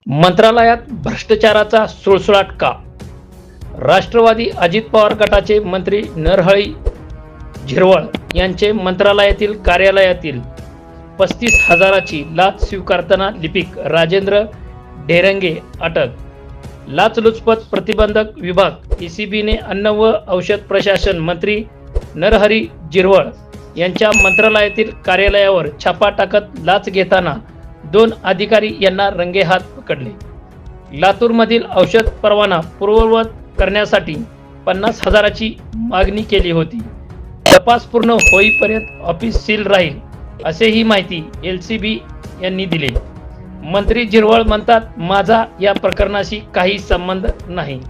मंत्रालयात भ्रष्टाचाराचा सुळसुळाट का? राष्ट्रवादी अजित पवार गटाचे मंत्री नरहरी झिरवळ यांचे मंत्रालयातील कार्यालयातील 35,000ची लाच स्वीकारताना लिपिक राजेंद्र ढेरंगे अटक. लाचलुचपत प्रतिबंधक विभाग ECBने अन्न व औषध प्रशासन मंत्री नरहरी झिरवळ यांच्या मंत्रालयातील कार्यालयावर छापा टाकत लाच घेताना 2 अधिकारी यांना रंगेहात पकडले. लातूरमधील औषध परवाना पूर्ववत करण्यासाठी 50,000ची मागणी केली होती. तपास पूर्ण होईपर्यंत ऑफिस सील राहील असेही माहिती LCB यांनी दिली. मंत्री झिरवळ म्हणतात, माझा या प्रकरणाशी काही संबंध नाही.